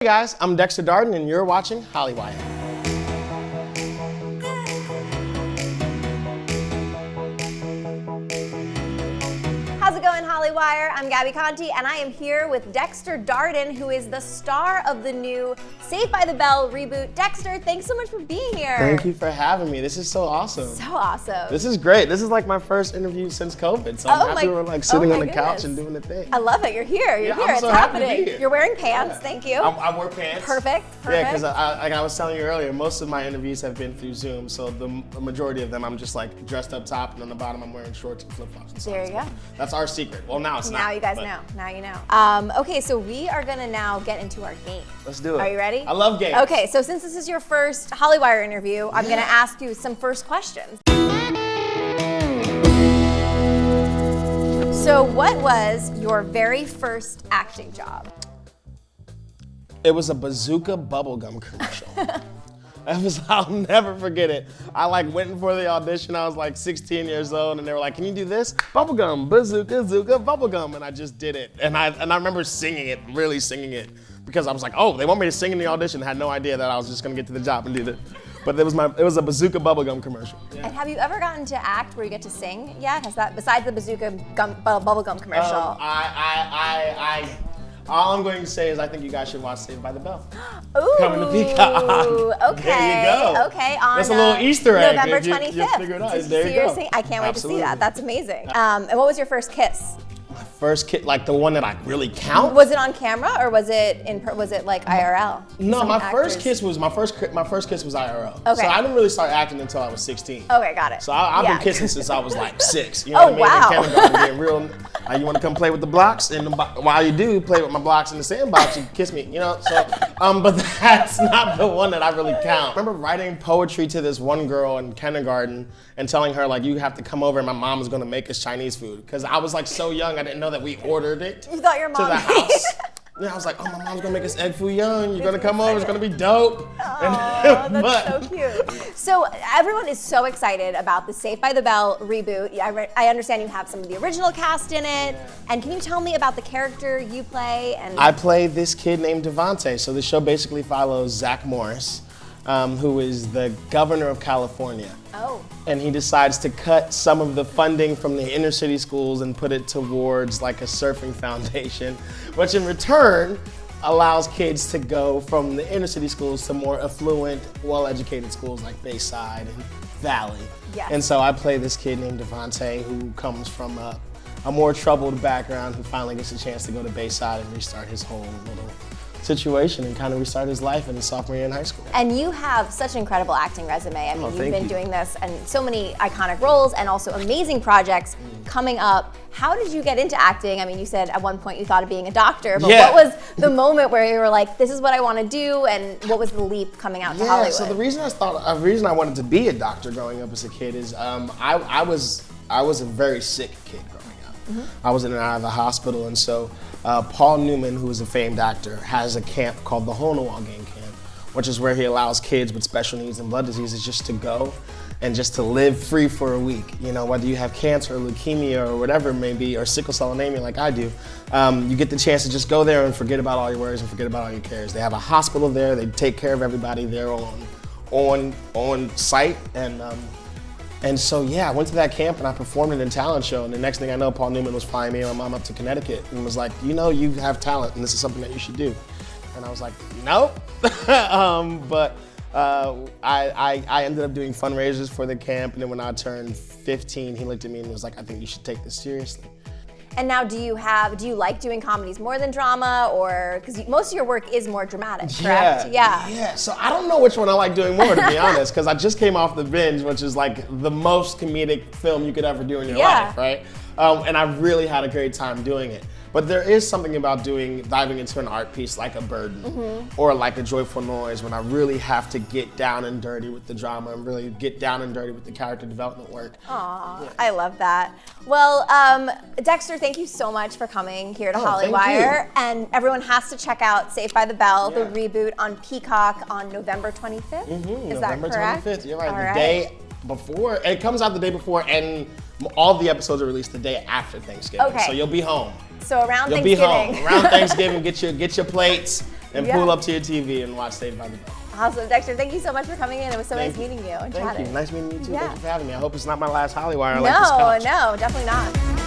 Hey guys, I'm Dexter Darden and you're watching Hollywire. How's it going, Hollywire? I'm Gabby Conti, and I am here with Dexter Darden, who is the star of the new Saved by the Bell reboot. Dexter, thanks so much for being here. Thank you for having me. This is so awesome. So awesome. This is great. This is like my first interview since COVID, so I'm happy we're like sitting on the couch and doing the thing. I love it. You're here. You're here. I'm so it's happy happening. to be here. You're wearing pants. Yeah. Thank you. I wear pants. Perfect. Yeah, because like I was telling you earlier, most of my interviews have been through Zoom, so the majority of them I'm just like dressed up top, and on the bottom I'm wearing shorts and flip-flops. There you go. That's our secret. Well, now it's not. Now you guys know. Now you know. Okay, so we are gonna now get into our game. Let's do it. Are you ready? I love games. Okay, so since this is your first Hollywire interview, I'm gonna ask you some first questions. So what was your very first acting job? It was a Bazooka Bubblegum commercial. I'll never forget it. I went in for the audition. I was like 16 years old, and they were like, "Can you do this? Bubblegum, bazooka, bubblegum," and I just did it. And I remember singing it, really singing it, because I was like, "Oh, they want me to sing in the audition." I had no idea that I was just gonna get to the job and do it. But it was a Bazooka Bubblegum commercial. Yeah. And have you ever gotten to act where you get to sing yet? Has that, besides the Bazooka Bubblegum commercial? All I'm going to say is I think you guys should watch Saved by the Bell. Ooh, coming to Peacock. Okay. There you go. Okay. On that's a little Easter egg. November 25th. You figure it out. There you go. I can't wait Absolutely. to see that. That's amazing. And what was your first kiss? My first kiss, like the one that I really count. Was it on camera or was it like IRL? No, my first kiss was IRL. Okay. So I didn't really start acting until I was 16. Okay, got it. So I've been kissing since I was like 6. You know what I mean? In kindergarten, being real. You want to come play with the blocks, and while you do play with my blocks in the sandbox, you kiss me. You know. So, but that's not the one that I really count. I remember writing poetry to this one girl in kindergarten and telling her like, "You have to come over, and my mom is going to make us Chinese food," because I was like so young, I didn't know that we ordered it. You thought your mom to the house. Yeah, I was like, "Oh, my mom's gonna make us egg foo young. You're gonna come over. It's gonna be dope." Oh, that's so cute. So everyone is so excited about the Saved by the Bell reboot. I understand you have some of the original cast in it. And can you tell me about the character you play? And I play this kid named Devante. So the show basically follows Zach Morris, who is the governor of California. Oh. And he decides to cut some of the funding from the inner city schools and put it towards like a surfing foundation, which in return allows kids to go from the inner city schools to more affluent, well-educated schools like Bayside and Valley. Yes. And so I play this kid named Devante who comes from a more troubled background, who finally gets a chance to go to Bayside and restart his whole little situation and kind of restart his life in his sophomore year in high school. And you have such an incredible acting resume. I mean, you've been you. doing this and so many iconic roles and also amazing projects coming up. How did you get into acting? I mean, you said at one point you thought of being a doctor, but what was the moment where you were like, this is what I want to do, and what was the leap coming out to Hollywood? So the reason I wanted to be a doctor growing up as a kid is I was a very sick kid growing up. Mm-hmm. I was in and out of the hospital, and so Paul Newman, who is a famed actor, has a camp called the Hole in the Wall Game Camp, which is where he allows kids with special needs and blood diseases just to go and just to live free for a week. You know, whether you have cancer or leukemia or whatever it may be, or sickle cell anemia like I do, you get the chance to just go there and forget about all your worries and forget about all your cares. They have a hospital there. They take care of everybody there on site, and so yeah, I went to that camp and I performed in a talent show, and the next thing I know, Paul Newman was flying me and my mom up to Connecticut and was like, "You know, you have talent and this is something that you should do." And I was like, "Nope." But I ended up doing fundraisers for the camp, and then when I turned 15, he looked at me and was like, "I think you should take this seriously." And now do you like doing comedies more than drama, or, because most of your work is more dramatic, correct? Yeah, so I don't know which one I like doing more, to be honest, because I just came off The Binge, which is like the most comedic film you could ever do in your life, right? And I really had a great time doing it. But there is something about diving into an art piece like A Burden or like A Joyful Noise, when I really have to get down and dirty with the drama and really get down and dirty with the character development work. Aw, yeah. I love that. Well, Dexter, thank you so much for coming here to Hollywire. And everyone has to check out Saved by the Bell, the reboot on Peacock on November 25th. Is that correct? November 25th, you're right. The day before, it comes out the day before, and all the episodes are released the day after Thanksgiving. Okay. So you'll be home. So around You'll Thanksgiving. be home. Around Thanksgiving, get your plates, and pull up to your TV and watch Saved by the Bell. Awesome, Dexter. Thank you so much for coming in. It was so nice meeting you and Thank chatting. you. Nice meeting you too. Yeah. Thank you for having me. I hope it's not my last Hollywire. I No, like the scotch. no, definitely not.